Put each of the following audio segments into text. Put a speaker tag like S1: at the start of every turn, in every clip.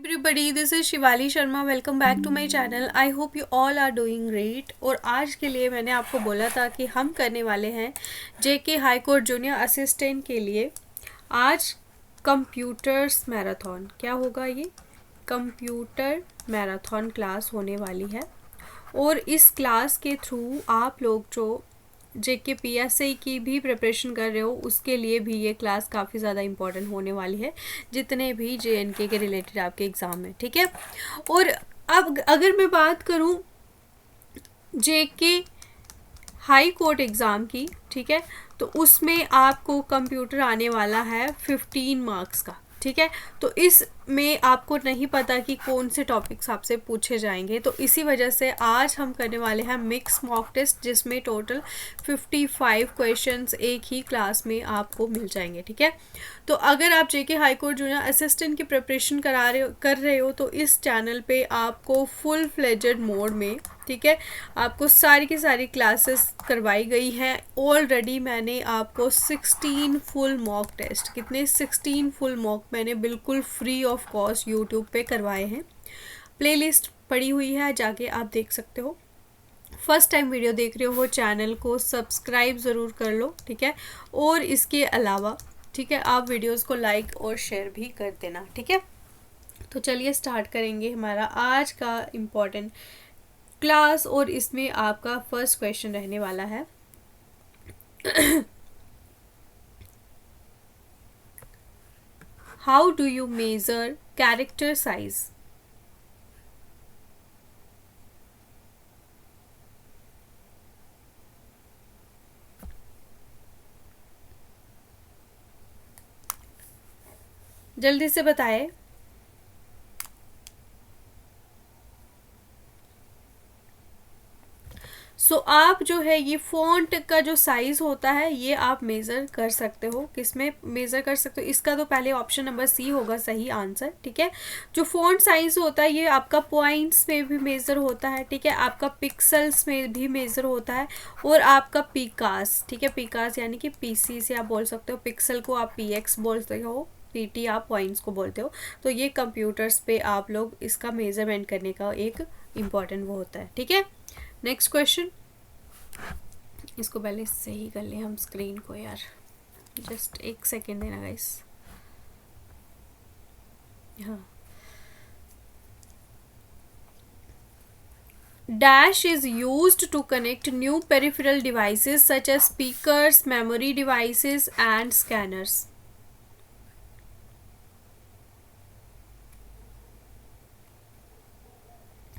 S1: everybody, this is Shivali Sharma. Welcome back to my channel. I hope you all are doing great. और आज के लिए मैंने आपको बोला था कि हम करने वाले हैं जेके हाई कोर्ट जूनियर असिस्टेंट के लिए आज कंप्यूटर्स मैराथन. क्या होगा ये? कंप्यूटर मैराथन क्लास होने वाली है. और इस क्लास के थ्रू आप लोग जो जेके पीएसआई की भी प्रिपरेशन कर रहे हो उसके लिए भी ये क्लास काफ़ी ज़्यादा इम्पॉर्टेंट होने वाली है, जितने भी जेएनके के रिलेटेड आपके एग्ज़ाम हैं. ठीक है. और अब अगर मैं बात करूँ जेके हाई कोर्ट एग्ज़ाम की, ठीक है, तो उसमें आपको कंप्यूटर आने वाला है 15 मार्क्स का. ठीक है. तो इसमें आपको नहीं पता कि कौन से टॉपिक्स आपसे पूछे जाएंगे, तो इसी वजह से आज हम करने वाले हैं मिक्स मॉक टेस्ट, जिसमें टोटल 55 क्वेश्चंस एक ही क्लास में आपको मिल जाएंगे. ठीक है. तो अगर आप जेके हाई कोर्ट जूनियर असिस्टेंट की प्रिपरेशन कर रहे हो तो इस चैनल पे आपको फुल फ्लेजेड मोड में, ठीक है, आपको सारी की सारी क्लासेस करवाई गई हैं. ऑलरेडी मैंने आपको 16 फुल मॉक टेस्ट, कितने 16 फुल मॉक मैंने बिल्कुल फ्री ऑफ कॉस्ट यूट्यूब पे करवाए हैं. प्लेलिस्ट पड़ी हुई है, जाके आप देख सकते हो. फर्स्ट टाइम वीडियो देख रहे हो चैनल को सब्सक्राइब ज़रूर कर लो. ठीक है. और इसके अलावा, ठीक है, आप वीडियोस को लाइक और शेयर भी कर देना. ठीक है. तो चलिए स्टार्ट करेंगे हमारा आज का इम्पोर्टेंट क्लास. और इसमें आपका फर्स्ट क्वेश्चन रहने वाला है how do you measure character size? जल्दी से बताएं. सो आप जो है ये फ़ॉन्ट का जो साइज़ होता है ये आप मेज़र कर सकते हो. किस में मेज़र कर सकते हो? इसका तो पहले ऑप्शन नंबर सी होगा सही आंसर. ठीक है. जो फ़ॉन्ट साइज़ होता है ये आपका पॉइंट्स में भी मेज़र होता है. ठीक है. आपका पिक्सल्स में भी मेज़र होता है. और आपका पीकास, ठीक है, पीकास यानी कि पीसी से आप बोल सकते हो. पिक्सल को आप पीएक्स बोलते हो, पीटी आप पॉइंट्स को बोलते हो. तो ये कंप्यूटर्स पे आप लोग इसका मेज़रमेंट करने का एक इम्पॉर्टेंट वो होता है. ठीक है. Next question. इसको पहले सही कर लें हम स्क्रीन को यार, जस्ट एक सेकेंड देना गाइस. हाँ. Dash is used to connect new peripheral devices such as speakers, memory devices and scanners.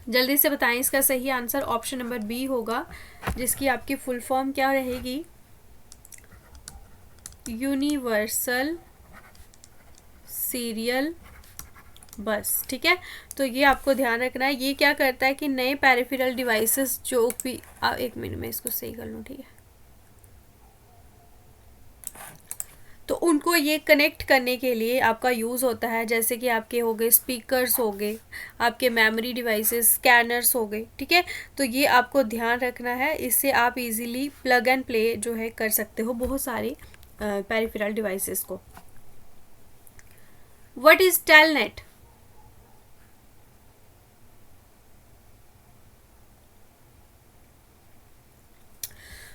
S1: जल्दी से बताएं इसका सही आंसर. ऑप्शन नंबर बी होगा, जिसकी आपकी फुल फॉर्म क्या रहेगी? यूनिवर्सल सीरियल बस. ठीक है. तो ये आपको ध्यान रखना है. ये क्या करता है कि नए पेरिफेरल डिवाइसेस जो भी, एक मिनट में इसको सही कर लूँ. ठीक है. तो उनको ये कनेक्ट करने के लिए आपका यूज़ होता है, जैसे कि आपके हो गए स्पीकर्स हो गए, आपके मेमोरी डिवाइसेस, स्कैनर्स हो गए. ठीक है. तो ये आपको ध्यान रखना है. इससे आप इजीली प्लग एंड प्ले जो है कर सकते हो बहुत सारे पेरिफेरल डिवाइसेस को. What is telnet?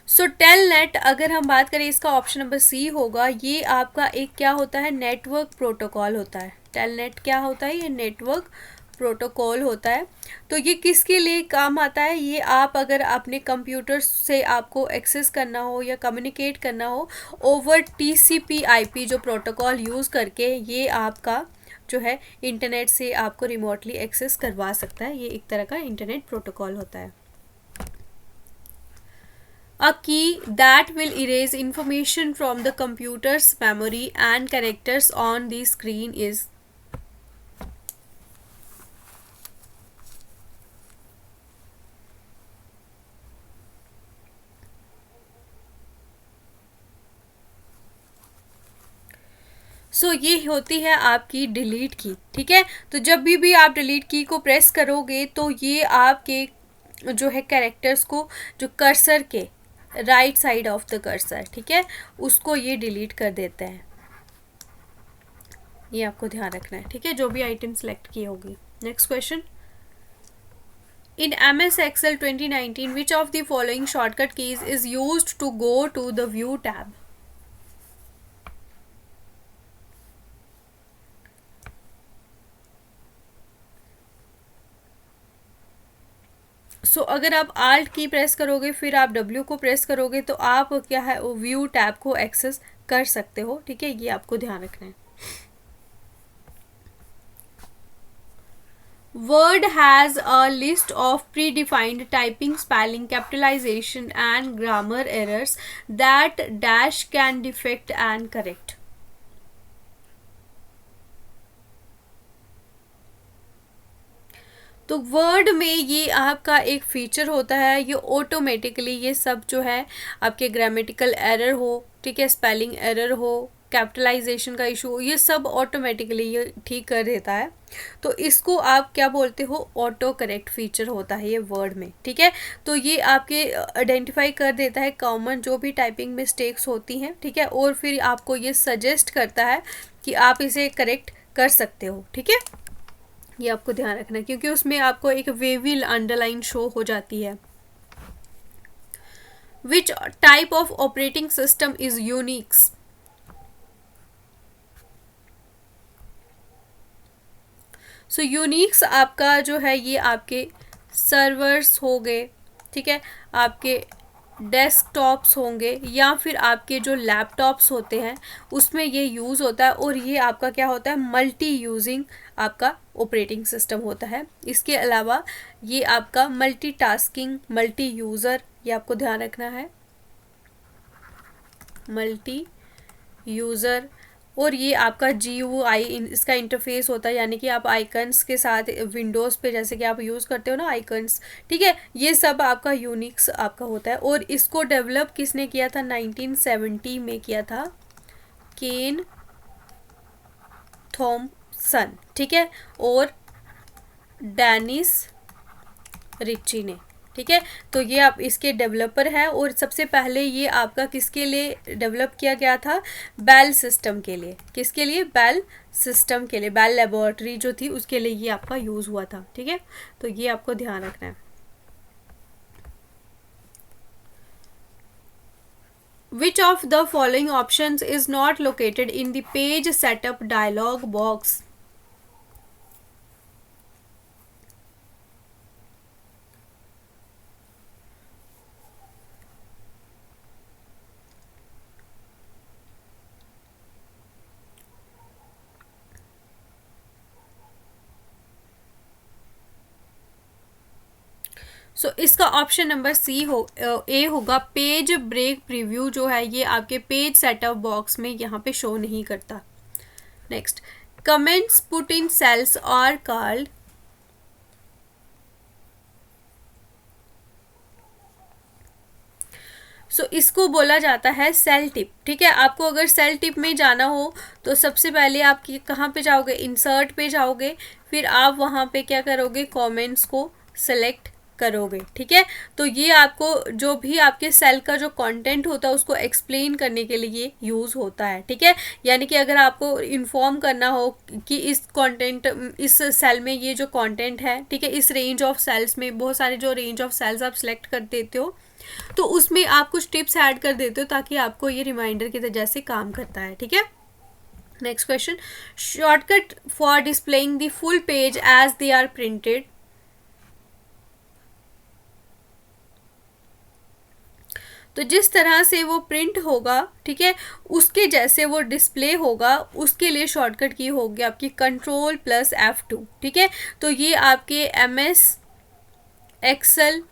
S1: So telnet अगर हम बात करें, इसका ऑप्शन नंबर सी होगा. ये आपका एक क्या होता है? नेटवर्क प्रोटोकॉल होता है. टेलनेट क्या होता है? ये नेटवर्क प्रोटोकॉल होता है. तो ये किसके लिए काम आता है? ये आप अगर अपने कंप्यूटर से आपको एक्सेस करना हो या कम्युनिकेट करना हो ओवर TCP/IP जो प्रोटोकॉल यूज़ करके, ये आपका जो है इंटरनेट से आपको रिमोटली एक्सेस करवा सकता है. ये एक तरह का इंटरनेट प्रोटोकॉल होता है. A key that will erase information from the computer's memory and characters on the screen is. ये होती है आपकी डिलीट की. ठीक है. तो जब भी आप डिलीट की को प्रेस करोगे तो ये आपके जो है कैरेक्टर्स को, जो कर्सर के right side of the cursor, ठीक है, उसको ये डिलीट कर देता है. ये आपको ध्यान रखना है, ठीक है, जो भी आइटम सेलेक्ट की होगी। Next question, in MS Excel 2019 which of the following shortcut keys is used to go to the view tab? अगर आप Alt की प्रेस करोगे फिर आप W को प्रेस करोगे तो आप क्या है वो व्यू टैब को एक्सेस कर सकते हो, ठीक है, ये आपको ध्यान रखना है। Word has a list of predefined typing, spelling, capitalization and grammar errors that dash can defect and correct. तो वर्ड में ये आपका एक फीचर होता है, ये ऑटोमेटिकली ये सब जो है आपके ग्रामेटिकल एरर हो, ठीक है, स्पेलिंग एरर हो, कैपिटलाइजेशन का इशू हो, ये सब ऑटोमेटिकली ये ठीक कर देता है। तो इसको आप क्या बोलते हो, ऑटो करेक्ट फीचर होता है ये वर्ड में, ठीक है। तो ये आपके आइडेंटिफाई कर देता है कॉमन जो भी टाइपिंग मिस्टेक्स होती हैं, ठीक है, और फिर आपको ये सजेस्ट करता है कि आप इसे करेक्ट कर सकते हो, ठीक है। ये आपको ध्यान रखना है क्योंकि उसमें आपको एक वेवी अंडरलाइन शो हो जाती है। Which type of operating system is Unix? So Unix आपका जो है ये आपके सर्वर्स हो गए, ठीक है, आपके डेस्कटॉप्स होंगे या फिर आपके जो लैपटॉप्स होते हैं उसमें ये यूज़ होता है, और ये आपका क्या होता है, मल्टी यूजिंग आपका ऑपरेटिंग सिस्टम होता है। इसके अलावा ये आपका मल्टीटास्किंग, मल्टी यूज़र, ये आपको ध्यान रखना है, मल्टी यूज़र, और ये आपका GUI इसका इंटरफेस होता है, यानी कि आप आइकन्स के साथ विंडोज़ पे जैसे कि आप यूज़ करते हो ना आइकन्स, ठीक है, ये सब आपका यूनिक्स आपका होता है। और इसको डेवलप किसने किया था, 1970 में किया था केन थॉम्पसन, ठीक है, और डेनिस रिची ने, ठीक है। तो ये आप इसके डेवलपर हैं, और सबसे पहले ये आपका किसके लिए डेवलप किया गया था, बेल सिस्टम के लिए। किसके लिए, बेल सिस्टम के लिए, बेल लेबोरेटरी जो थी उसके लिए ये आपका यूज़ हुआ था, ठीक है। तो ये आपको ध्यान रखना है। Which of the following options is not located in the page setup dialog box? इसका ऑप्शन नंबर ए होगा, पेज ब्रेक प्रीव्यू जो है ये आपके पेज सेटअप बॉक्स में यहाँ पे शो नहीं करता। Next, comments put in cells are called, इसको बोला जाता है सेल टिप, ठीक है। आपको अगर सेल टिप में जाना हो तो सबसे पहले आप कहाँ पे जाओगे, इंसर्ट पे जाओगे, फिर आप वहाँ पे क्या करोगे, कमेंट्स को सेलेक्ट करोगे, ठीक है। तो ये आपको जो भी आपके सेल का जो कंटेंट होता है उसको एक्सप्लेन करने के लिए यूज़ होता है, ठीक है। यानी कि अगर आपको इन्फॉर्म करना हो कि इस कंटेंट, इस सेल में ये जो कंटेंट है, ठीक है, इस रेंज ऑफ सेल्स में, बहुत सारे जो रेंज ऑफ सेल्स आप सिलेक्ट कर देते हो तो उसमें आप कुछ टिप्स ऐड कर देते हो ताकि आपको ये रिमाइंडर की तरह से काम करता है, ठीक है। Next question, shortcut for displaying the full page as they are printed. तो जिस तरह से वो प्रिंट होगा, ठीक है, उसके जैसे वो डिस्प्ले होगा, उसके लिए शॉर्टकट की होगी आपकी Ctrl+F2, ठीक है। तो ये आपके MS एक्सेल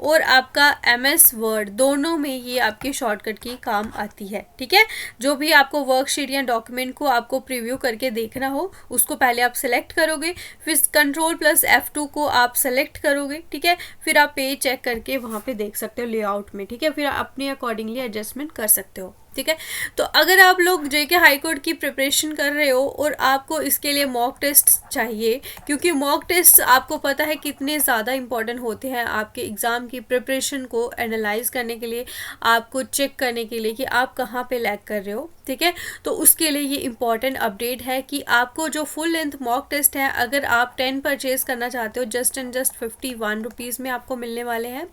S1: और आपका MS वर्ड दोनों में ये आपके शॉर्टकट की काम आती है, ठीक है। जो भी आपको वर्कशीट या डॉक्यूमेंट को आपको प्रीव्यू करके देखना हो उसको पहले आप सेलेक्ट करोगे, फिर Ctrl+F2 को आप सेलेक्ट करोगे, ठीक है, फिर आप पेज चेक करके वहाँ पे देख सकते हो लेआउट में, ठीक है, फिर अपने अकॉर्डिंगली एडजस्टमेंट कर सकते हो। ठीक है। तो अगर आप लोग जेके हाई कोर्ट की प्रिपरेशन कर रहे हो और आपको इसके लिए मॉक टेस्ट चाहिए, क्योंकि मॉक टेस्ट आपको पता है कितने ज़्यादा इंपॉर्टेंट होते हैं आपके एग्ज़ाम की प्रिपरेशन को एनालाइज करने के लिए, आपको चेक करने के लिए कि आप कहाँ पे लैग कर रहे हो, ठीक है। तो उसके लिए ये इम्पॉर्टेंट अपडेट है कि आपको जो फुल लेंथ मॉक टेस्ट है, अगर आप 10 परचेज करना चाहते हो, जस्ट एंड जस्ट 51 रुपीज़ में आपको मिलने वाले हैं,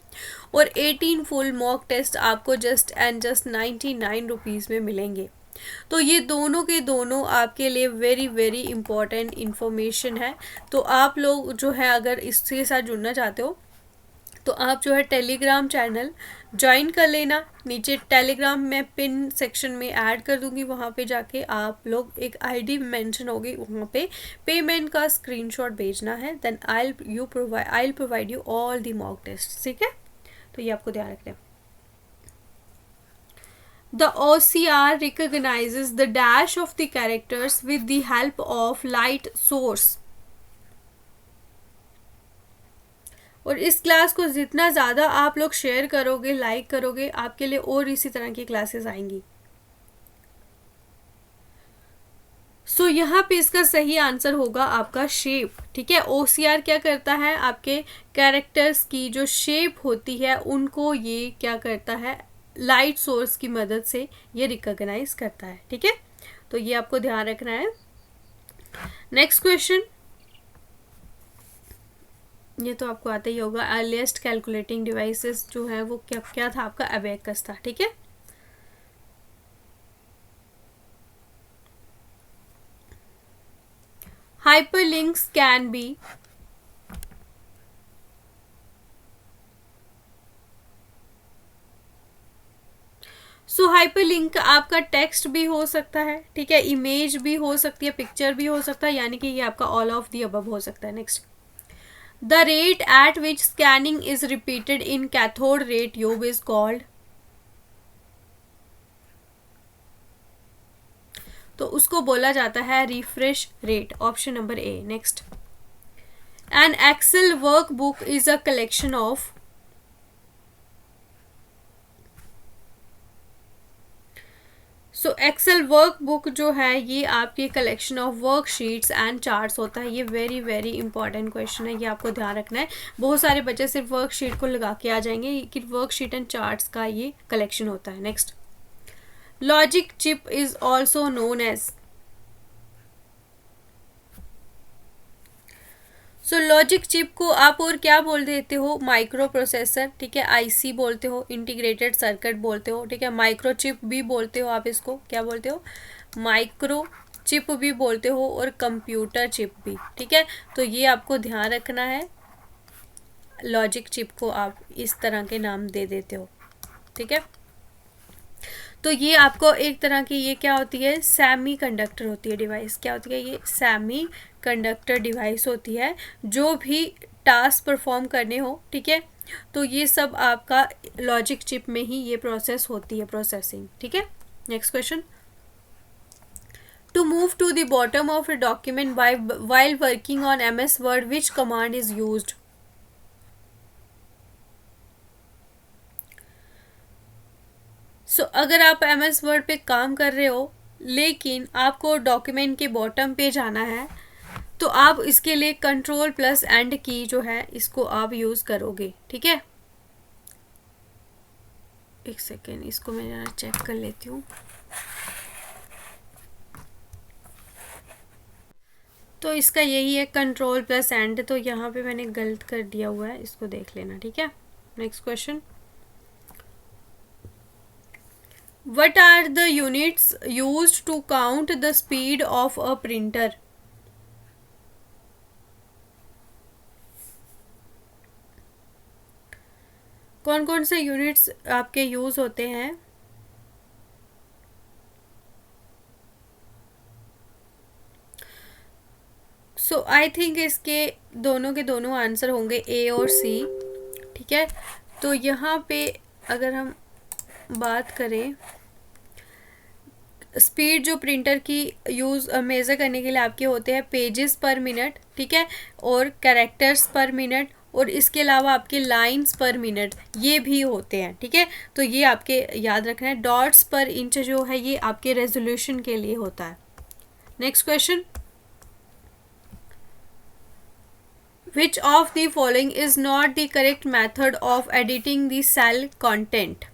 S1: और 18 फुल मॉक टेस्ट आपको जस्ट एंड जस्ट 99 रुपीज़ में मिलेंगे। तो ये दोनों के दोनों आपके लिए वेरी वेरी इंपॉर्टेंट इन्फॉर्मेशन है। तो आप लोग जो है अगर इसके साथ जुड़ना चाहते हो तो आप जो है टेलीग्राम चैनल ज्वाइन कर लेना। नीचे टेलीग्राम में पिन सेक्शन में ऐड कर दूंगी, वहाँ पे जाके आप लोग एक आईडी मेंशन होगी, वहाँ पे पेमेंट का स्क्रीनशॉट भेजना है, then I provide you all the mock test, ठीक है। तो ये आपको ध्यान रखना है। The OCR recognizes the dash of the characters with the help of light source. और इस क्लास को जितना ज़्यादा आप लोग शेयर करोगे, लाइक करोगे, आपके लिए और इसी तरह की क्लासेस आएंगी। सो यहाँ पे इसका सही आंसर होगा आपका शेप, ठीक है। OCR क्या करता है, आपके कैरेक्टर्स की जो शेप होती है उनको ये क्या करता है, लाइट सोर्स की मदद से ये रिकॉग्नाइज करता है, ठीक है। तो ये आपको ध्यान रखना है। नेक्स्ट क्वेश्चन, ये तो आपको आता ही होगा, अर्लीस्ट कैलकुलेटिंग डिवाइसेस जो है वो क्या क्या था आपका, अबेकस था, ठीक है। Hyperlinks can be so hyperlink आपका टेक्स्ट भी हो सकता है, ठीक है, इमेज भी हो सकती है, पिक्चर भी हो सकता है, यानी कि ये आपका ऑल ऑफ दी अबव हो सकता है। Next, the rate at which scanning is repeated in cathode ray tube is called, तो उसको बोला जाता है refresh rate, option number A. Next, an Excel workbook is a collection of, so Excel workbook जो है ये आपकी collection of worksheets and charts होता है। ये वेरी वेरी इंपॉर्टेंट क्वेश्चन है, ये आपको ध्यान रखना है। बहुत सारे बच्चे सिर्फ वर्कशीट को लगा के आ जाएंगे कि वर्कशीट एंड चार्ट्स का ये कलेक्शन होता है। Next, logic chip is also known as, so logic chip को आप और क्या बोल देते हो, माइक्रो प्रोसेसर, ठीक है, आईसी बोलते हो, इंटीग्रेटेड सर्किट बोलते हो, ठीक है, माइक्रो चिप भी बोलते हो, आप इसको क्या बोलते हो, माइक्रो चिप भी बोलते हो, और कंप्यूटर चिप भी, ठीक है। तो ये आपको ध्यान रखना है, लॉजिक चिप को आप इस तरह के नाम दे देते हो, ठीक है। तो ये आपको एक तरह की ये क्या होती है, सेमी कंडक्टर होती है डिवाइस, क्या होती है ये, सेमी कंडक्टर डिवाइस होती है, जो भी टास्क परफॉर्म करने हो, ठीक है। तो ये सब आपका लॉजिक चिप में ही ये प्रोसेस होती है, प्रोसेसिंग, ठीक है। Next question, to move to the bottom of a document while working on MS Word which command is used, so अगर आप MS वर्ड पे काम कर रहे हो लेकिन आपको डॉक्यूमेंट के बॉटम पे जाना है, तो आप इसके लिए Ctrl+End की जो है इसको आप यूज़ करोगे, ठीक है। एक सेकेंड, इसको मैं जरा चेक कर लेती हूँ। तो इसका यही है Ctrl+End, तो यहाँ पे मैंने गलत कर दिया हुआ है, इसको देख लेना, ठीक है। Next question, What are the units used to count the speed of a printer? कौन कौन से यूनिट्स आपके यूज होते हैं, सो आई थिंक इसके दोनों के दोनों आंसर होंगे ए और सी, ठीक है। तो यहाँ पे अगर हम बात करें, स्पीड जो प्रिंटर की यूज़ मेज़र करने के लिए आपके होते हैं पेजेस पर मिनट, ठीक है, और कैरेक्टर्स पर मिनट, और इसके अलावा आपके लाइन्स पर मिनट ये भी होते हैं, ठीक है। तो ये आपके याद रखना है। डॉट्स पर इंच जो है ये आपके रेजोल्यूशन के लिए होता है। Next question, which of the following is not the correct method of editing the cell content?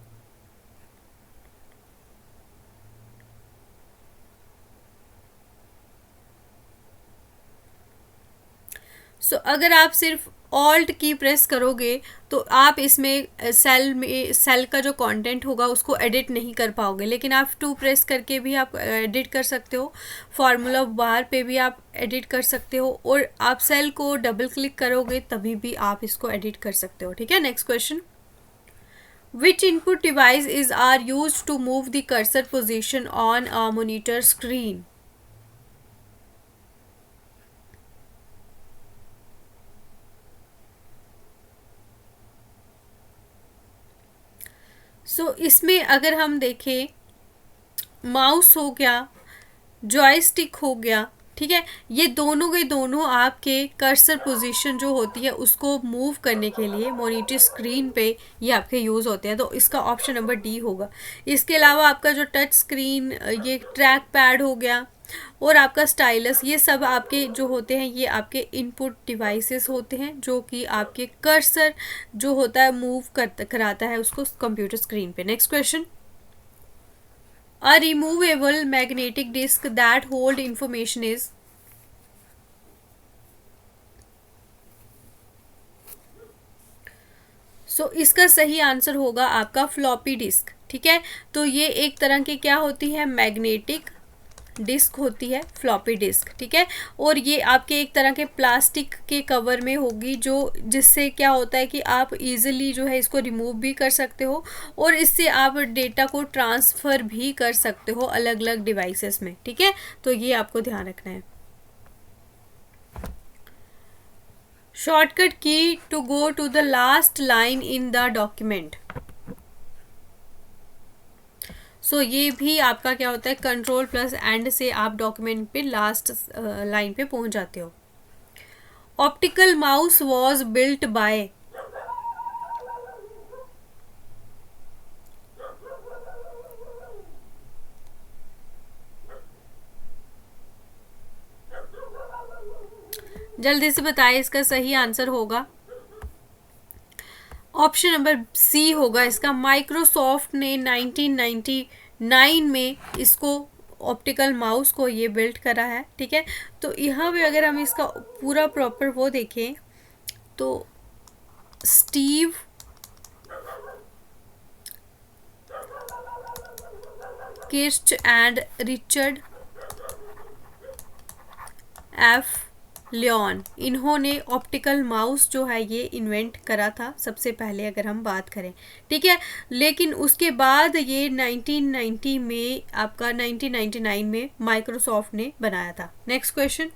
S1: अगर आप सिर्फ ऑल्ट की प्रेस करोगे तो आप इसमें सेल का जो कंटेंट होगा उसको एडिट नहीं कर पाओगे, लेकिन आप टू प्रेस करके भी आप एडिट कर सकते हो। फार्मूला बार पे भी आप एडिट कर सकते हो, और आप सेल को डबल क्लिक करोगे तभी भी आप इसको एडिट कर सकते हो, ठीक है। Next question, which input device is are use to move the cursor position on a monitor screen? इसमें अगर हम देखें, माउस हो गया, जॉयस्टिक हो गया, ठीक है, ये दोनों के दोनों आपके कर्सर पोजीशन जो होती है उसको मूव करने के लिए मॉनिटर स्क्रीन पे ये आपके यूज़ होते हैं। तो इसका ऑप्शन नंबर डी होगा। इसके अलावा आपका जो टच स्क्रीन, ये ट्रैक पैड हो गया और आपका स्टाइलस, ये सब आपके जो होते हैं ये आपके इनपुट डिवाइसेस होते हैं जो कि आपके कर्सर जो होता है मूव कराता है उसको कंप्यूटर स्क्रीन पे। Next question, a removable magnetic disk that hold information is? इसका सही आंसर होगा आपका फ्लॉपी डिस्क, ठीक है। तो ये एक तरह की क्या होती है, मैग्नेटिक डिस्क होती है फ्लॉपी डिस्क, ठीक है। और ये आपके एक तरह के प्लास्टिक के कवर में होगी, जो जिससे क्या होता है कि आप इजीली जो है इसको रिमूव भी कर सकते हो और इससे आप डेटा को ट्रांसफ़र भी कर सकते हो अलग अलग डिवाइसेस में, ठीक है। तो ये आपको ध्यान रखना है। Shortcut key to go to the last line in the document. ये भी आपका क्या होता है, कंट्रोल प्लस एंड से आप डॉक्यूमेंट पे लास्ट लाइन पे पहुंच जाते हो। Optical mouse was built by? जल्दी से बताएं, इसका सही आंसर होगा ऑप्शन नंबर सी होगा इसका। माइक्रोसॉफ्ट ने 1999 में इसको ऑप्टिकल माउस को ये बिल्ड करा है, ठीक है। तो यहाँ पे अगर हम इसका पूरा प्रॉपर वो देखें तो Steve Kirsch and Richard F Lyon, इन्होंने ऑप्टिकल माउस जो है ये इन्वेंट करा था सबसे पहले अगर हम बात करें, ठीक है। लेकिन उसके बाद ये 1990 में आपका 1999 में माइक्रोसॉफ्ट ने बनाया था। Next question,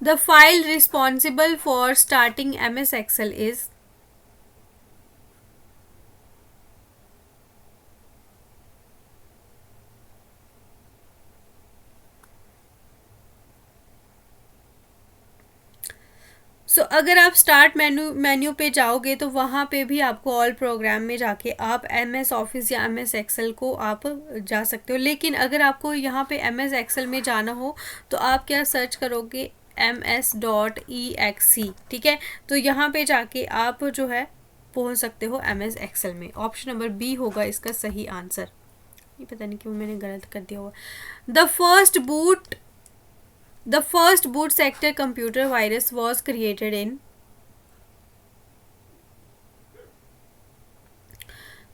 S1: the file responsible for starting MS Excel is? अगर आप स्टार्ट मेन्यू पे जाओगे तो वहाँ पे भी आपको ऑल प्रोग्राम में जाके आप MS ऑफिस या MS एक्सेल को आप जा सकते हो। लेकिन अगर आपको यहाँ पे MS एक्सेल में जाना हो तो आप क्या सर्च करोगे, ms.exe, ठीक है। तो यहाँ पे जाके आप जो है पहुँच सकते हो MS एक्सेल में। ऑप्शन नंबर बी होगा इसका सही आंसर। ये पता नहीं क्यों मैंने गलत कर दिया होगा। The first boot sector computer virus was created in?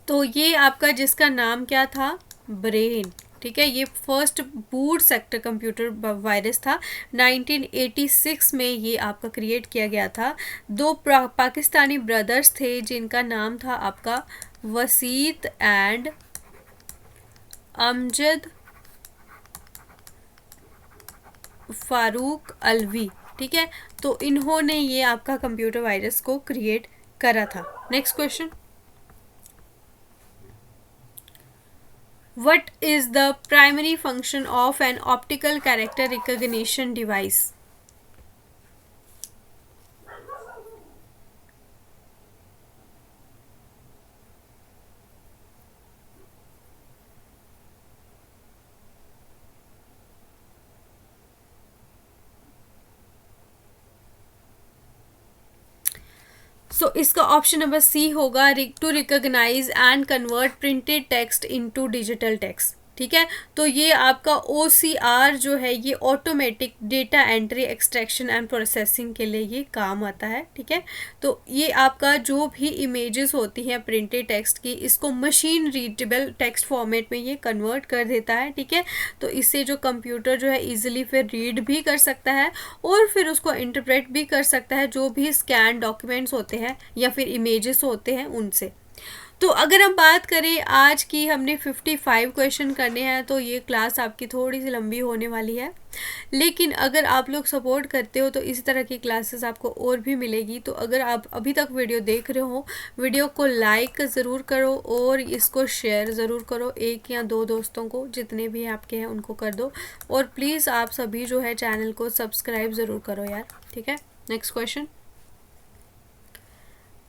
S1: तो ये आपका जिसका नाम क्या था, ब्रेन, ठीक है। ये first boot sector computer virus था, 1986 में ये आपका क्रिएट किया गया था। दो पाकिस्तानी ब्रदर्स थे जिनका नाम था आपका वसीत एंड अमजद फारूक अलवी, ठीक है। तो इन्होंने ये आपका कंप्यूटर वायरस को क्रिएट करा था। Next question, what is the primary function of an optical character recognition device? So इसका ऑप्शन नंबर सी होगा, to recognize and convert printed text into digital text. ठीक है, तो ये आपका OCR जो है ये automatic data entry extraction and processing के लिए ये काम आता है। ठीक है, तो ये आपका जो भी इमेजेस होती हैं प्रिंटेड टेक्स्ट की, इसको मशीन रीडेबल टेक्स्ट फॉर्मेट में ये कन्वर्ट कर देता है। ठीक है, तो इससे जो कंप्यूटर जो है इजीली फिर रीड भी कर सकता है और फिर उसको इंटरप्रेट भी कर सकता है जो भी स्कैन डॉक्यूमेंट्स होते हैं या फिर इमेजेस होते हैं उनसे। तो अगर हम बात करें आज की, हमने 55 क्वेश्चन करने हैं, तो ये क्लास आपकी थोड़ी सी लंबी होने वाली है, लेकिन अगर आप लोग सपोर्ट करते हो तो इसी तरह की क्लासेस आपको और भी मिलेगी। तो अगर आप अभी तक वीडियो देख रहे हो, वीडियो को लाइक ज़रूर करो और इसको शेयर ज़रूर करो, एक या दो दोस्तों को, जितने भी आपके हैं उनको कर दो, और प्लीज़ आप सभी जो है चैनल को सब्सक्राइब ज़रूर करो यार। ठीक है, next question,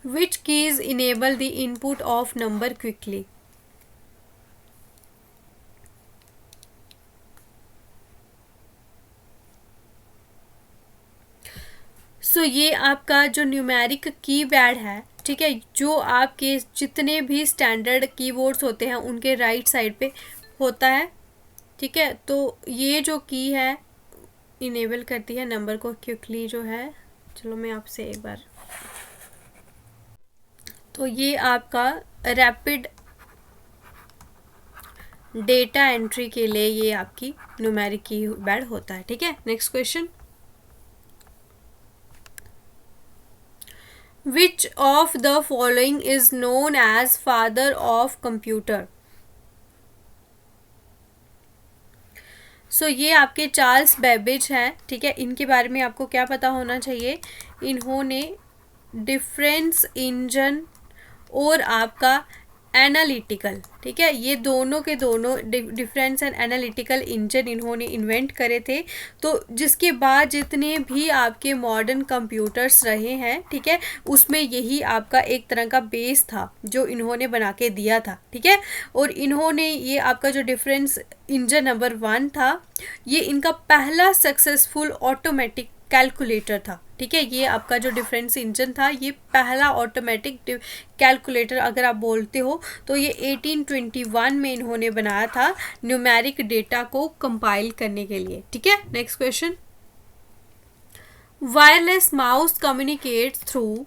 S1: which keys enable the input of number quickly? सो ये आपका जो न्यूमेरिक कीपैड है, ठीक है, जो आपके जितने भी स्टैंडर्ड कीबोर्ड्स होते हैं उनके राइट साइड पे होता है। ठीक है, तो ये जो की है इनेबल करती है नंबर को क्विकली जो है। चलो मैं आपसे एक बार, तो ये आपका रैपिड डेटा एंट्री के लिए ये आपकी न्यूमेरिक कीपैड होता है। ठीक है, next question, which of the following is known as father of computer? So ये आपके चार्ल्स बेबेज हैं। ठीक है, इनके बारे में आपको क्या पता होना चाहिए, इन्होंने डिफरेंस इंजन और आपका एनालिटिकल, ठीक है, ये दोनों के दोनों डिफरेंस एंड एनालिटिकल इंजन इन्होंने इन्वेंट करे थे। तो जिसके बाद जितने भी आपके मॉडर्न कंप्यूटर्स रहे हैं, ठीक है, उसमें यही आपका एक तरह का बेस था जो इन्होंने बना के दिया था। ठीक है, और इन्होंने ये आपका जो डिफरेंस इंजन नंबर 1 था, ये इनका पहला सक्सेसफुल ऑटोमेटिक कैलकुलेटर था। ठीक है, ये आपका जो डिफरेंस इंजन था ये पहला ऑटोमेटिक कैलकुलेटर अगर आप बोलते हो तो ये 1821 में इन्होंने बनाया था न्यूमेरिक डेटा को कंपाइल करने के लिए। ठीक है, next question, wireless mouse communicates through,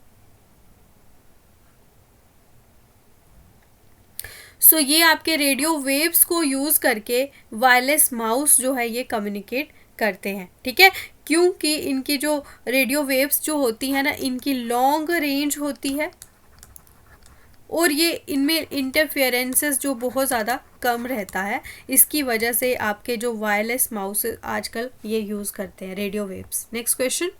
S1: so ये आपके रेडियो वेव्स को यूज करके वायरलेस माउस जो है ये कम्युनिकेट करते हैं। ठीक है, क्योंकि इनकी जो रेडियो वेव्स जो होती है ना, इनकी लॉन्ग रेंज होती है और ये इनमें इंटरफेरेंसेस जो बहुत ज़्यादा कम रहता है, इसकी वजह से आपके जो वायरलेस माउस आजकल ये यूज़ करते हैं radio waves. Next question,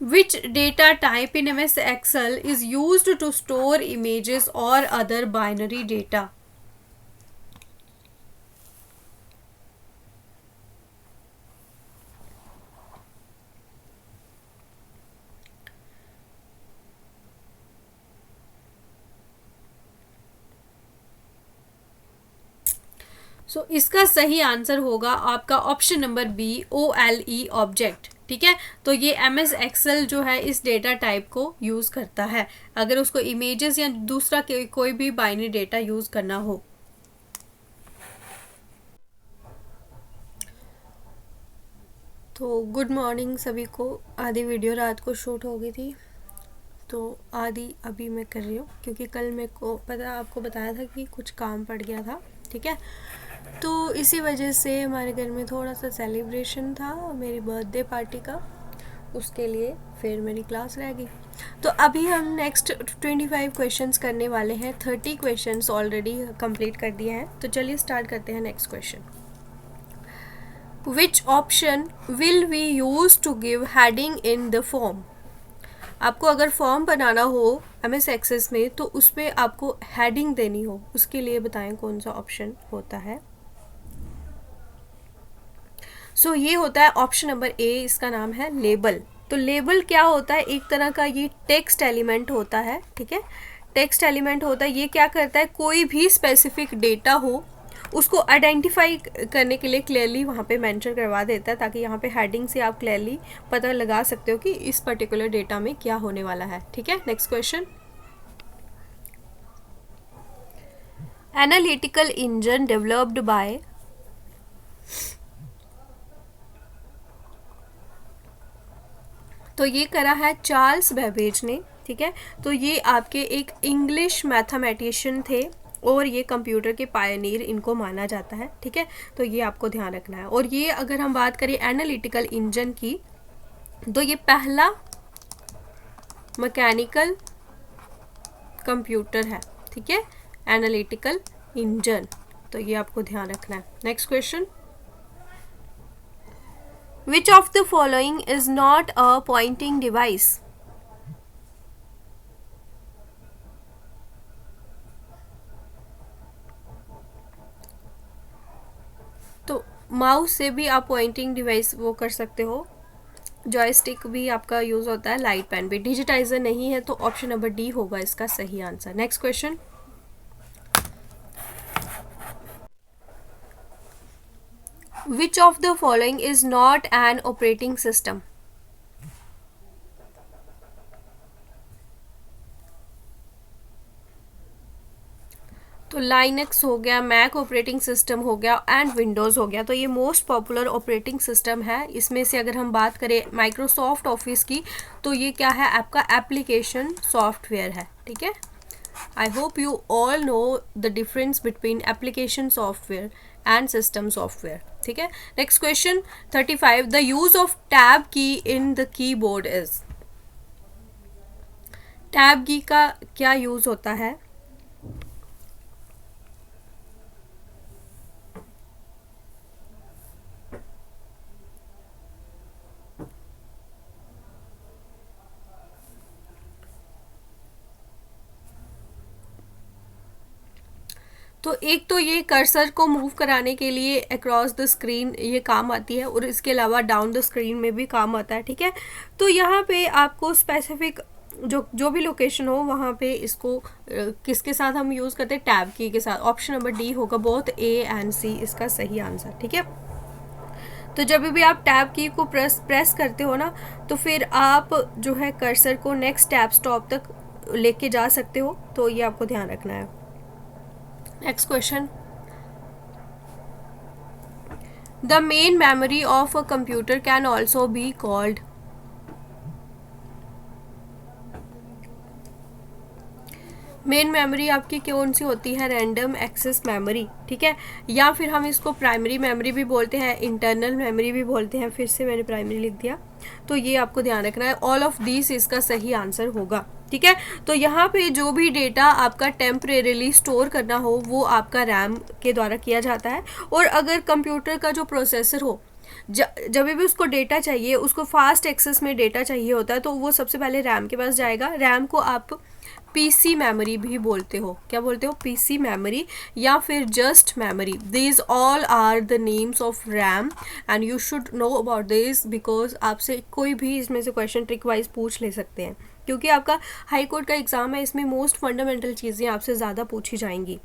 S1: which data type in MS Excel is used to store images or other binary data? So इसका सही आंसर होगा आपका option number B, OLE object. ठीक है, तो ये MS Excel जो है इस डेटा टाइप को यूज़ करता है अगर उसको इमेजेस या दूसरा कोई भी बाइनरी डेटा यूज़ करना हो। तो गुड मॉर्निंग सभी को। आधी वीडियो रात को शूट हो गई थी, तो आधी अभी मैं कर रही हूँ क्योंकि कल मेरे को आपको बताया था कि कुछ काम पड़ गया था। ठीक है, तो इसी वजह से हमारे घर में थोड़ा सा सेलिब्रेशन था मेरी बर्थडे पार्टी का, उसके लिए फिर मेरी क्लास रह गई। तो अभी हम नेक्स्ट 25 क्वेश्चंस करने वाले हैं। 30 क्वेश्चंस ऑलरेडी कंप्लीट कर दिए हैं। तो चलिए स्टार्ट करते हैं next question. Which option will we use to give heading in the form? आपको अगर फॉर्म बनाना हो MS Access में तो उसमें आपको हेडिंग देनी हो, उसके लिए बताएं कौन सा ऑप्शन होता है। सो ये होता है ऑप्शन नंबर ए, इसका नाम है लेबल। तो लेबल क्या होता है, एक तरह का ये टेक्स्ट एलिमेंट होता है। ठीक है, टेक्स्ट एलिमेंट होता है, ये क्या करता है, कोई भी स्पेसिफिक डेटा हो उसको आइडेंटिफाई करने के लिए क्लियरली वहाँ पे मेंशन करवा देता है, ताकि यहाँ पे हेडिंग से आप क्लियरली पता लगा सकते हो कि इस पर्टिकुलर डेटा में क्या होने वाला है। ठीक है, next question. Analytical engine developed by, तो ये करा है चार्ल्स बेबेज ने। ठीक है, तो ये आपके एक इंग्लिश मैथमेटिशियन थे और ये कंप्यूटर के पायनियर इनको माना जाता है। ठीक है, तो ये आपको ध्यान रखना है। और ये अगर हम बात करें एनालिटिकल इंजन की, तो ये पहला मैकेनिकल कंप्यूटर है। ठीक है, एनालिटिकल इंजन, तो ये आपको ध्यान रखना है। Next question. Which of the following is not a pointing device? तो माउस से भी आप पॉइंटिंग डिवाइस वो कर सकते हो, जॉयस्टिक भी आपका यूज होता है, लाइट पेन भी। डिजिटाइजर नहीं है तो ऑप्शन नंबर डी होगा इसका सही answer. Next question. Which of the following is not an operating system? तो लाइनक्स हो गया, मैक ऑपरेटिंग सिस्टम हो गया एंड विंडोज़ हो गया। तो ये मोस्ट पॉपुलर ऑपरेटिंग सिस्टम है। इसमें से अगर हम बात करें माइक्रोसॉफ्ट ऑफिस की, तो ये क्या है, आपका एप्लीकेशन सॉफ्टवेयर है। ठीक है, I hope you all know the difference between application software and system software. ठीक है, next question 35। The use of tab key in the keyboard is, tab key का क्या यूज होता है? तो एक तो ये कर्सर को मूव कराने के लिए अक्रॉस द स्क्रीन ये काम आती है, और इसके अलावा डाउन द स्क्रीन में भी काम आता है। ठीक है, तो यहाँ पे आपको स्पेसिफिक जो भी लोकेशन हो वहाँ पे इसको किसके साथ हम यूज़ करते हैं, टैब की के साथ। ऑप्शन नंबर डी होगा, बोथ ए एंड सी इसका सही आंसर। ठीक है, तो जब भी आप टैब की को प्रेस करते हो ना, तो फिर आप जो है कर्सर को नेक्स्ट टैब स्टॉप तक लेके जा सकते हो, तो ये आपको ध्यान रखना है। Next question. The main memory of a computer can also be called, main memory आपकी कौन सी होती है, रैंडम एक्सेस मेमोरी। ठीक है, या फिर हम इसको प्राइमरी मेमोरी भी बोलते हैं, इंटरनल मेमोरी भी बोलते हैं। फिर से मैंने प्राइमरी लिख दिया, तो ये आपको ध्यान रखना है। ऑल ऑफ दिस इसका सही आंसर होगा। ठीक है, तो यहाँ पे जो भी डेटा आपका टेम्परेरीली स्टोर करना हो वो आपका रैम के द्वारा किया जाता है। और अगर कंप्यूटर का जो प्रोसेसर हो, जब भी उसको डेटा चाहिए, उसको फास्ट एक्सेस में डेटा चाहिए होता है, तो वो सबसे पहले रैम के पास जाएगा। रैम को आप पीसी मेमोरी भी बोलते हो, क्या बोलते हो, पीसी मेमोरी या फिर just memory. These all are the names of RAM and you should know about this, because आपसे कोई भी इसमें से क्वेश्चन ट्रिक वाइज पूछ ले सकते हैं, क्योंकि आपका हाई कोर्ट का एग्जाम है, इसमें मोस्ट फंडामेंटल चीज़ें आपसे ज़्यादा पूछी जाएंगी।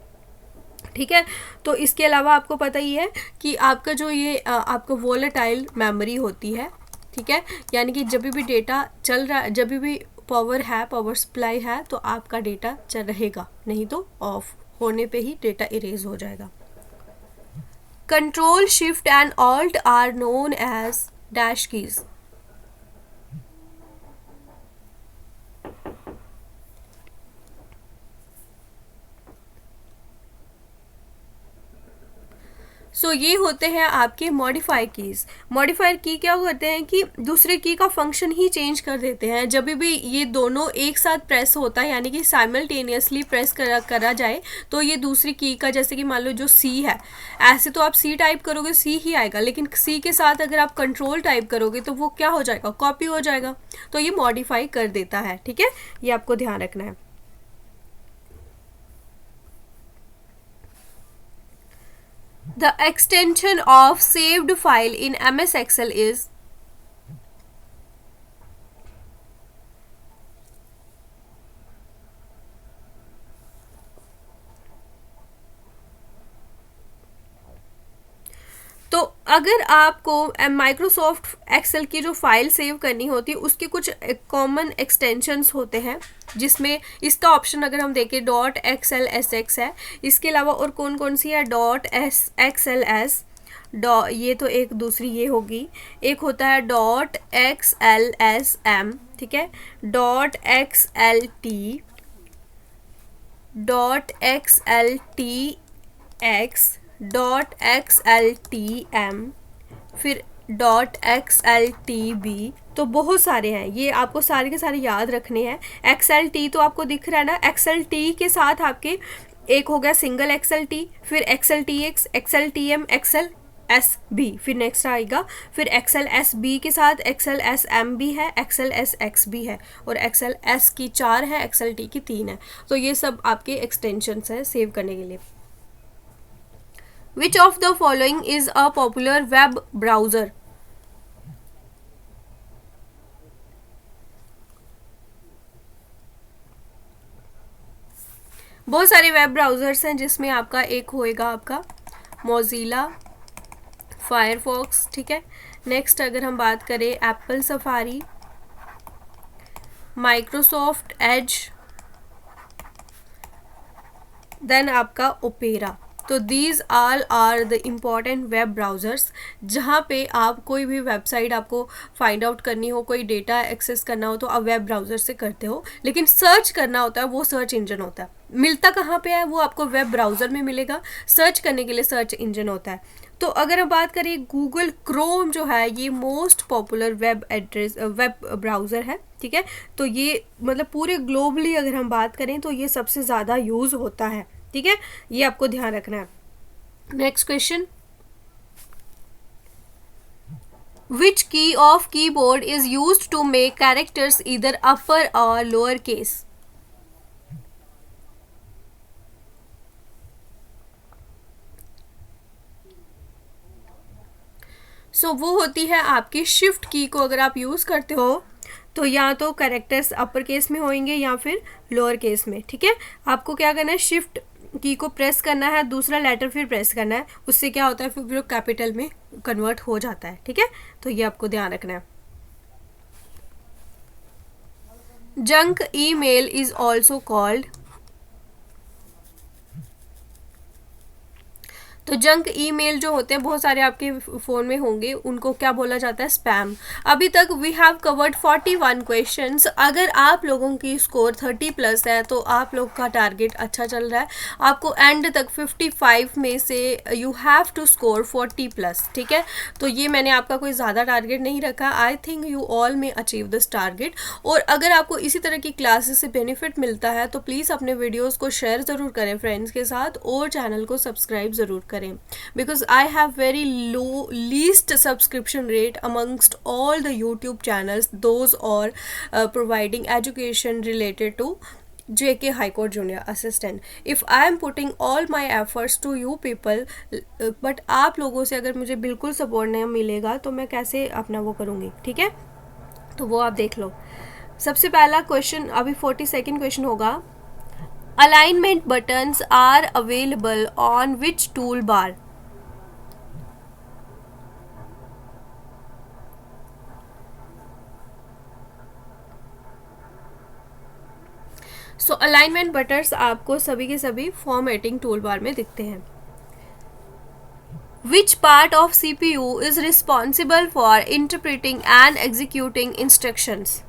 S1: ठीक है, तो इसके अलावा आपको पता ही है कि आपका जो ये आपका वोलेटाइल मेमोरी होती है। ठीक है, यानी कि जब भी डेटा चल रहा है, जब भी पावर है, पावर सप्लाई है, तो आपका डेटा चल रहेगा, नहीं तो ऑफ होने पे ही डेटा इरेज हो जाएगा। Control shift and alt are known as dash keys. So ये होते हैं आपके मॉडिफाई कीज़। मॉडिफायर की क्या करते हैं कि दूसरे की का फंक्शन ही चेंज कर देते हैं। जब भी ये दोनों एक साथ प्रेस होता है, यानी कि साइमल्टेनियसली प्रेस करा जाए, तो ये दूसरी की का, जैसे कि मान लो जो सी है, ऐसे तो आप सी टाइप करोगे सी ही आएगा, लेकिन सी के साथ अगर आप कंट्रोल टाइप करोगे तो वो क्या हो जाएगा, कॉपी हो जाएगा, तो ये मॉडिफाई कर देता है। ठीक है, ये आपको ध्यान रखना है। The extension of saved file in MS Excel is, अगर आपको माइक्रोसॉफ्ट एक्सेल की जो फाइल सेव करनी होती है उसके कुछ कॉमन एक्सटेंशंस होते हैं, जिसमें इसका ऑप्शन अगर हम देखें डॉट एक्सएल एस एक्स है, इसके अलावा और कौन कौन सी है, डॉट एस एक्सएल एस, ये तो एक दूसरी ये होगी, एक होता है dot X L S M, ठीक है, dot X L T, dot X L T X, dot X L T M, फिर dot X L T B. तो बहुत सारे हैं, ये आपको सारे के सारे याद रखने हैं। एक्सएल टी तो आपको दिख रहा है ना, एक्सएल टी के साथ आपके एक हो गया सिंगल एक्सएल टी, फिर XL T X, XL T M, XL S B, फिर नेक्स्ट आएगा फिर एक्सएल एस बी के साथ एक्सएल एस एम भी है, एक्सएल एस एक्स भी है, और एक्सएल एस की 4 है, एक्सएल टी की 3 है। तो ये सब आपके एक्सटेंशंस है सेव करने के लिए। Which of the following is a popular web browser? बहुत सारे वेब ब्राउज़र्स हैं, जिसमें आपका एक होएगा आपका मोज़िला फायरफॉक्स, ठीक है। नेक्स्ट अगर हम बात करें Apple Safari, Microsoft Edge, then आपका ओपेरा। तो these all are the important web browsers, जहाँ पे आप कोई भी वेबसाइट आपको फाइंड आउट करनी हो, कोई डेटा एक्सेस करना हो तो आप वेब ब्राउज़र से करते हो, लेकिन सर्च करना होता है वो सर्च इंजन होता है। मिलता कहाँ पे है, वो आपको वेब ब्राउज़र में मिलेगा, सर्च करने के लिए सर्च इंजन होता है। तो अगर हम बात करें गूगल क्रोम जो है ये मोस्ट पॉपुलर वेब ब्राउज़र है, ठीक है। तो ये मतलब पूरे ग्लोबली अगर हम बात करें तो ये सबसे ज़्यादा यूज़ होता है, ठीक है, ये आपको ध्यान रखना है। Next question, which key of keyboard is used to make characters either upper और लोअर केस? सो वो होती है आपकी शिफ्ट की को अगर आप यूज़ करते हो तो या तो कैरेक्टर्स अपर केस में होंगे या फिर लोअर केस में, ठीक है। आपको क्या करना है, शिफ्ट की को प्रेस करना है, दूसरा लेटर फिर प्रेस करना है, उससे क्या होता है फिर वो कैपिटल में कन्वर्ट हो जाता है, ठीक है। तो ये आपको ध्यान रखना है। Junk email is also called, तो जंक ईमेल जो होते हैं बहुत सारे आपके फ़ोन में होंगे, उनको क्या बोला जाता है, स्पैम। अभी तक वी हैव कवर्ड 41 क्वेश्चंस। अगर आप लोगों की स्कोर 30 प्लस है तो आप लोग का टारगेट अच्छा चल रहा है। आपको एंड तक 55 में से you have to score 40 plus, ठीक है। तो ये मैंने आपका कोई ज़्यादा टारगेट नहीं रखा। I think you all may achieve this target. और अगर आपको इसी तरह की क्लासेस से बेनिफिट मिलता है तो प्लीज़ अपने वीडियोज़ को शेयर ज़रूर करें फ्रेंड्स के साथ, और चैनल को सब्सक्राइब ज़रूर करें, because I have very least subscription rate amongst all the YouTube channels. Those are providing education related to JK High Court Junior Assistant. If I am putting all my efforts to you people, but आप लोगों से अगर मुझे बिल्कुल support नहीं मिलेगा तो मैं कैसे अपना वो करूँगी, ठीक है। तो वो आप देख लो। सबसे पहला क्वेश्चन अभी 42nd क्वेश्चन होगा, Alignment buttons are available on which toolbar? So alignment buttons आपको सभी के सभी formatting toolbar में दिखते हैं। Which part of CPU is responsible for interpreting and executing instructions?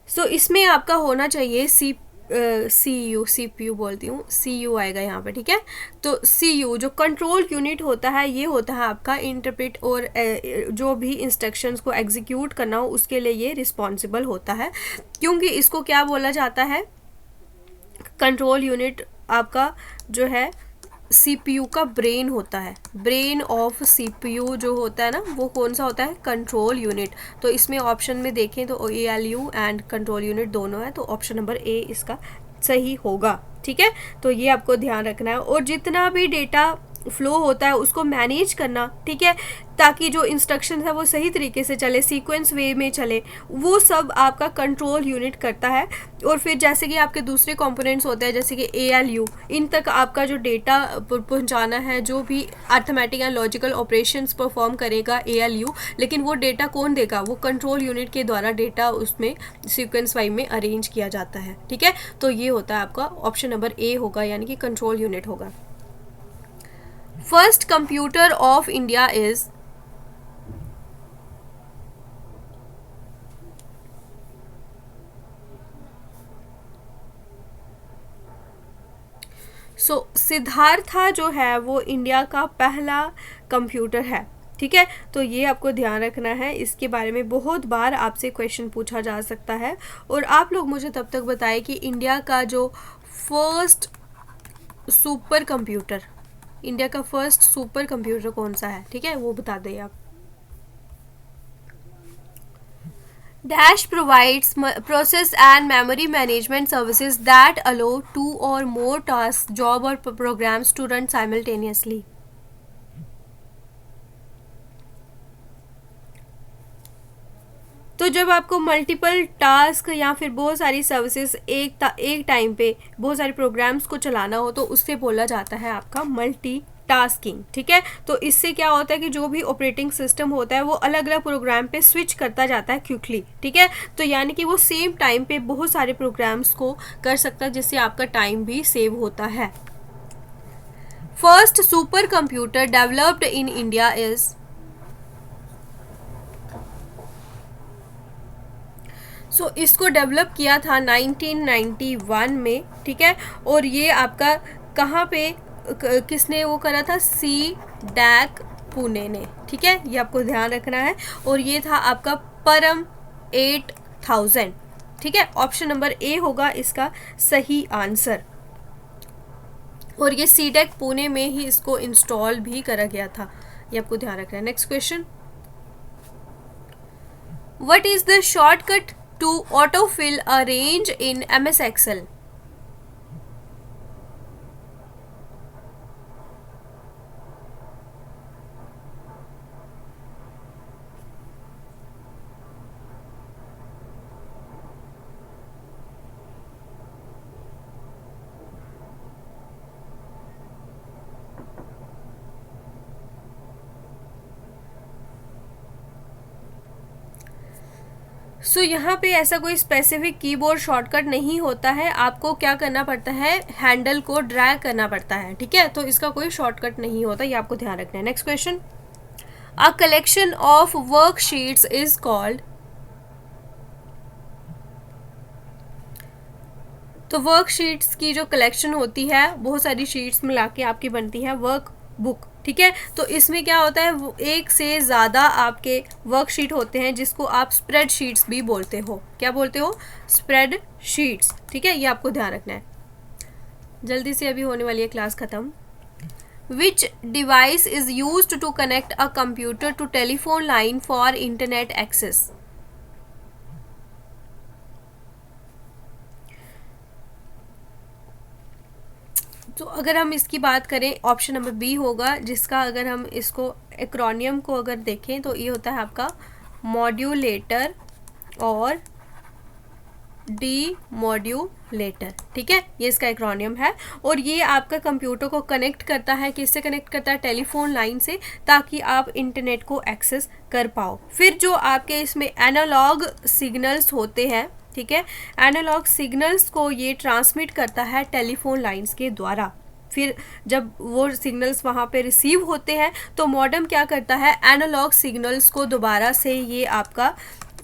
S1: तो इसमें आपका होना चाहिए CPU बोलती हूँ, CU आएगा यहाँ पे, ठीक है। तो CU जो कंट्रोल यूनिट होता है ये होता है आपका इंटरप्रेट और जो भी इंस्ट्रक्शंस को एग्जीक्यूट करना हो उसके लिए ये रिस्पॉन्सिबल होता है, क्योंकि इसको क्या बोला जाता है, कंट्रोल यूनिट आपका जो है CPU का ब्रेन होता है। ब्रेन ऑफ CPU जो होता है ना वो कौन सा होता है, कंट्रोल यूनिट। तो इसमें ऑप्शन में देखें तो ALU एंड कंट्रोल यूनिट दोनों है, तो ऑप्शन नंबर A इसका सही होगा, ठीक है। तो ये आपको ध्यान रखना है। और जितना भी डेटा फ्लो होता है उसको मैनेज करना, ठीक है, ताकि जो इंस्ट्रक्शन है वो सही तरीके से चले, सीक्वेंस वे में चले, वो सब आपका कंट्रोल यूनिट करता है। और फिर जैसे कि आपके दूसरे कंपोनेंट्स होते हैं जैसे कि ALU, इन तक आपका जो डेटा पहुंचाना है, जो भी arithmetic and logical operations perform करेगा ALU, लेकिन वो डेटा कौन देगा, वो कंट्रोल यूनिट के द्वारा डेटा उसमें सीक्वेंस वाइज में अरेंज किया जाता है, ठीक है। तो ये होता है आपका ऑप्शन नंबर A होगा, यानी कि कंट्रोल यूनिट होगा। First computer of India is, Siddhartha जो है वो इंडिया का पहला कंप्यूटर है, ठीक है। तो ये आपको ध्यान रखना है, इसके बारे में बहुत बार आपसे क्वेश्चन पूछा जा सकता है। और आप लोग मुझे तब तक बताएं कि इंडिया का जो फर्स्ट सुपर कंप्यूटर, इंडिया का फर्स्ट सुपर कंप्यूटर कौन सा है, ठीक है, वो बता दें आप। Dash provides process and memory management services that allow two or more tasks, job or programs to run simultaneously. तो जब आपको मल्टीपल टास्क या फिर बहुत सारी सर्विसेज एक टाइम पे बहुत सारे प्रोग्राम्स को चलाना हो तो उससे बोला जाता है आपका मल्टी टास्किंग, ठीक है। तो इससे क्या होता है कि जो भी ऑपरेटिंग सिस्टम होता है वो अलग अलग प्रोग्राम पे स्विच करता जाता है क्विकली, ठीक है। तो यानी कि वो सेम टाइम पे बहुत सारे प्रोग्राम्स को कर सकता है, जिससे आपका टाइम भी सेव होता है। First super computer developed in India is, इसको डेवलप किया था 1991 में, ठीक है। और ये आपका कहाँ पे किसने वो करा था, CDAC पुणे ने, ठीक है, ये आपको ध्यान रखना है। और ये था आपका परम 8000, ठीक है। ऑप्शन नंबर A होगा इसका सही आंसर। और ये CDAC पुणे में ही इसको इंस्टॉल भी करा गया था, ये आपको ध्यान रखना है। Next question, what is the shortcut to autofill a range in MS Excel? यहाँ पे ऐसा कोई स्पेसिफिक कीबोर्ड शॉर्टकट नहीं होता है, आपको क्या करना पड़ता है, हैंडल को ड्रैग करना पड़ता है, ठीक है। तो इसका कोई शॉर्टकट नहीं होता, ये आपको ध्यान रखना है। Next question, a collection of worksheets is called, तो वर्कशीट्स की जो कलेक्शन होती है, बहुत सारी शीट्स मिला के आपकी बनती है वर्क बुक, ठीक है। तो इसमें क्या होता है, एक से ज़्यादा आपके वर्कशीट होते हैं जिसको आप स्प्रेड शीट्स भी बोलते हो। क्या बोलते हो, स्प्रेड शीट्स, ठीक है, ये आपको ध्यान रखना है। जल्दी से अभी होने वाली है क्लास ख़त्म। Which device is used to connect a computer to telephone line for internet access, तो अगर हम इसकी बात करें ऑप्शन नंबर B होगा, जिसका अगर हम इसको एक्रोनियम को अगर देखें तो ये होता है आपका मॉड्यूलेटर और डीमॉड्यूलेटर, ठीक है, ये इसका एक्रोनियम है। और ये आपका कंप्यूटर को कनेक्ट करता है, किससे कनेक्ट करता है, टेलीफोन लाइन से, ताकि आप इंटरनेट को एक्सेस कर पाओ। फिर जो आपके इसमें एनालॉग सिग्नल्स होते हैं, ठीक है, एनालॉग सिग्नल्स को ये ट्रांसमिट करता है टेलीफोन लाइंस के द्वारा। फिर जब वो सिग्नल्स वहाँ पे रिसीव होते हैं तो मॉडेम क्या करता है, एनालॉग सिग्नल्स को दोबारा से ये आपका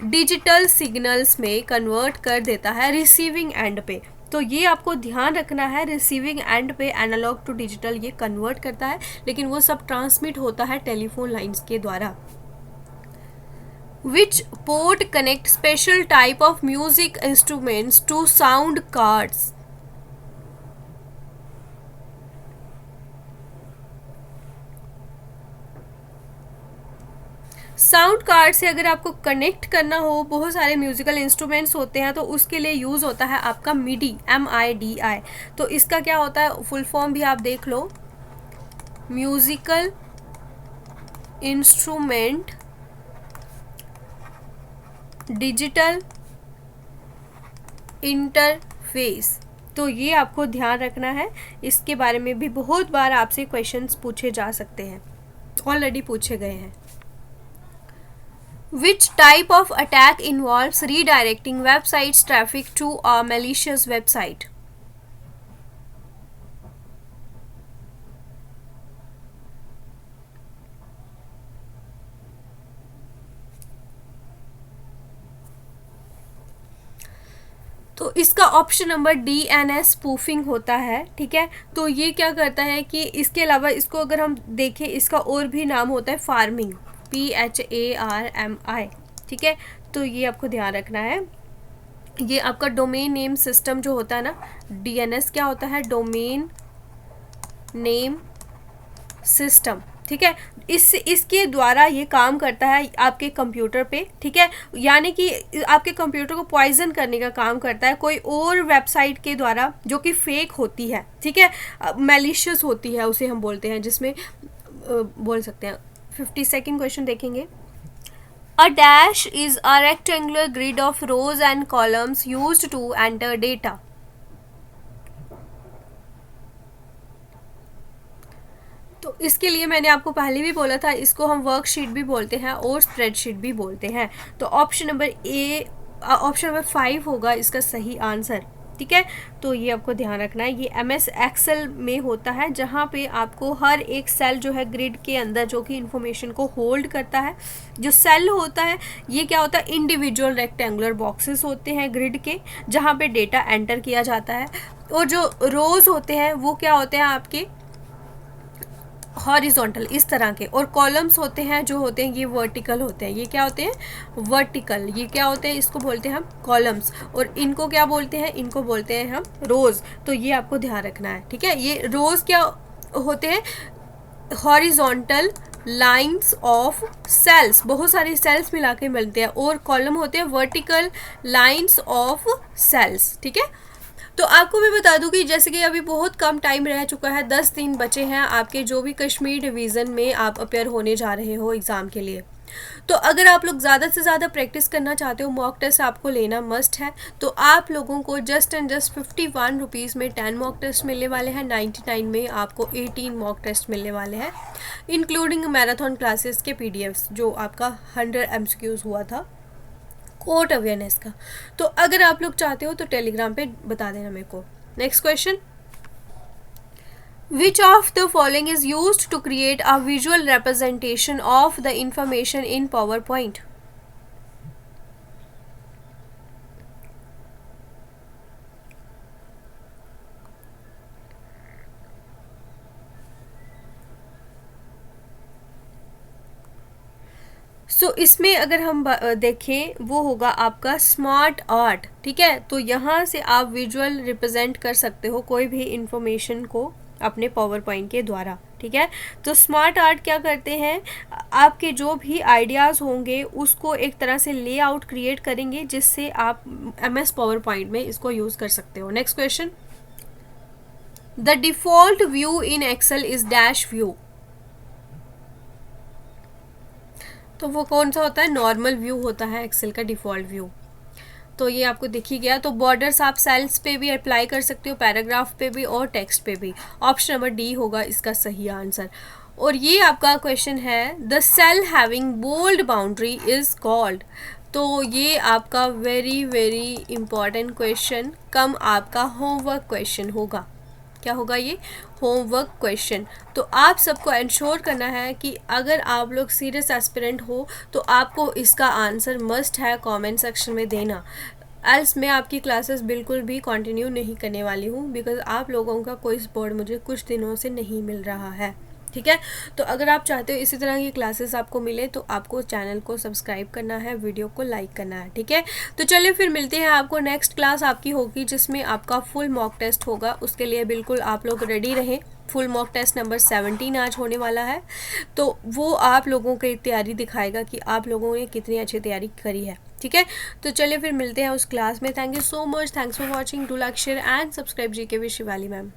S1: डिजिटल सिग्नल्स में कन्वर्ट कर देता है रिसीविंग एंड पे। तो ये आपको ध्यान रखना है, रिसीविंग एंड पे एनालॉग टू डिजिटल ये कन्वर्ट करता है, लेकिन वो सब ट्रांसमिट होता है टेलीफोन लाइंस के द्वारा। Which port connect special type of music instruments to sound cards? Sound card से अगर आपको कनेक्ट करना हो, बहुत सारे म्यूजिकल इंस्ट्रूमेंट्स होते हैं, तो उसके लिए यूज़ होता है आपका MIDI, MIDI। तो इसका क्या होता है, फुल फॉर्म भी आप देख लो, म्यूजिकल इंस्ट्रूमेंट डिजिटल इंटरफेस। तो ये आपको ध्यान रखना है, इसके बारे में भी बहुत बार आपसे क्वेश्चंस पूछे जा सकते हैं, ऑलरेडी पूछे गए हैं। Which type of attack involves redirecting websites traffic to a malicious website? तो इसका ऑप्शन नंबर DNS स्पूफिंग होता है, ठीक है। तो ये क्या करता है कि इसके अलावा इसको अगर हम देखें, इसका और भी नाम होता है फार्मिंग, PHARMI, ठीक है। तो ये आपको ध्यान रखना है। ये आपका डोमेन नेम सिस्टम जो होता है ना, DNS क्या होता है, डोमेन नेम सिस्टम, ठीक है। इसके द्वारा ये काम करता है आपके कंप्यूटर पे, ठीक है। यानी कि आपके कंप्यूटर को पॉइजन करने का काम करता है कोई और वेबसाइट के द्वारा जो कि फेक होती है, ठीक है, मैलिशियस होती है, उसे हम बोलते हैं, जिसमें बोल सकते हैं। 52nd क्वेश्चन देखेंगे। A dash is a rectangular grid of rows and columns used to enter data. तो इसके लिए मैंने आपको पहले भी बोला था, इसको हम वर्कशीट भी बोलते हैं और स्प्रेडशीट भी बोलते हैं। तो ऑप्शन नंबर 5 होगा इसका सही आंसर, ठीक है। तो ये आपको ध्यान रखना है। ये MS एक्सेल में होता है, जहाँ पे आपको हर एक सेल जो है ग्रिड के अंदर जो कि इंफॉर्मेशन को होल्ड करता है। जो सेल होता है ये क्या होता है, इंडिविजुअल रेक्टेंगुलर बॉक्सेस होते हैं ग्रिड के, जहाँ पे डेटा एंटर किया जाता है। और जो रोज होते हैं वो क्या होते हैं, आपके हॉरिजॉन्टल इस तरह के, और कॉलम्स होते हैं जो होते हैं ये वर्टिकल होते हैं। ये क्या होते हैं, वर्टिकल। ये क्या होते हैं, इसको बोलते हैं हम कॉलम्स, और इनको क्या बोलते हैं, इनको बोलते हैं हम रोज। तो ये आपको ध्यान रखना है, ठीक है। ये रोज क्या होते हैं, हॉरिजॉन्टल लाइंस ऑफ सेल्स, बहुत सारे सेल्स मिला के मिलते हैं, और कॉलम होते हैं वर्टिकल लाइंस ऑफ सेल्स, ठीक है। तो आपको मैं बता दूं कि जैसे कि अभी बहुत कम टाइम रह चुका है, 10 दिन बचे हैं आपके जो भी कश्मीर डिवीज़न में आप अपेयर होने जा रहे हो एग्ज़ाम के लिए। तो अगर आप लोग ज़्यादा से ज़्यादा प्रैक्टिस करना चाहते हो, मॉक टेस्ट आपको लेना मस्ट है। तो आप लोगों को जस्ट 51 रुपीज़ में 10 मॉक टेस्ट मिलने वाले हैं, 99 में आपको 18 मॉक टेस्ट मिलने वाले हैं, इंक्लूडिंग मैराथन क्लासेस के PDFs जो आपका 100 MCQs हुआ था कोर्ट अवेयरनेस का। तो अगर आप लोग चाहते हो तो टेलीग्राम पे बता देना मेरे को। Next question, which of the following is used to create a visual representation of the information in PowerPoint? इसमें अगर हम देखें वो होगा आपका स्मार्ट आर्ट, ठीक है। तो यहाँ से आप विजुअल रिप्रेजेंट कर सकते हो कोई भी इंफॉर्मेशन को अपने पावर पॉइंट के द्वारा, ठीक है। तो स्मार्ट आर्ट क्या करते हैं, आपके जो भी आइडियाज़ होंगे उसको एक तरह से लेआउट क्रिएट करेंगे, जिससे आप MS पावर पॉइंट में इसको यूज़ कर सकते हो। Next question, the default view in Excel is dash view. तो वो कौन सा होता है, नॉर्मल व्यू होता है एक्सेल का डिफ़ॉल्ट व्यू। तो ये आपको दिख ही गया। तो बॉर्डर्स आप सेल्स पे भी अप्लाई कर सकते हो, पैराग्राफ पे भी और टेक्स्ट पे भी। ऑप्शन नंबर डी होगा इसका सही आंसर। और ये आपका क्वेश्चन है, the cell having bold boundary is called. तो ये आपका very very important question cum आपका होमवर्क क्वेश्चन होगा। क्या होगा ये, होमवर्क क्वेश्चन। तो आप सबको इंश्योर करना है कि अगर आप लोग सीरियस एस्पिरेंट हो तो आपको इसका आंसर मस्ट है कमेंट सेक्शन में देना। एल्स मैं आपकी क्लासेस बिल्कुल भी कंटिन्यू नहीं करने वाली हूँ, बिकॉज आप लोगों का कोई सपोर्ट मुझे कुछ दिनों से नहीं मिल रहा है, ठीक है। तो अगर आप चाहते हो इसी तरह की क्लासेस आपको मिले तो आपको चैनल को सब्सक्राइब करना है, वीडियो को लाइक करना है, ठीक है। तो चलिए फिर मिलते हैं, आपको नेक्स्ट क्लास आपकी होगी जिसमें आपका फुल मॉक टेस्ट होगा। उसके लिए बिल्कुल आप लोग रेडी रहें। फुल मॉक टेस्ट नंबर 17 आज होने वाला है, तो वो आप लोगों की तैयारी दिखाएगा कि आप लोगों ने कितनी अच्छी तैयारी करी है, ठीक है। तो चलिए फिर मिलते हैं उस क्लास में। Thank you so much, thanks for watching, do like share and subscribe. GK with Shivali ma'am.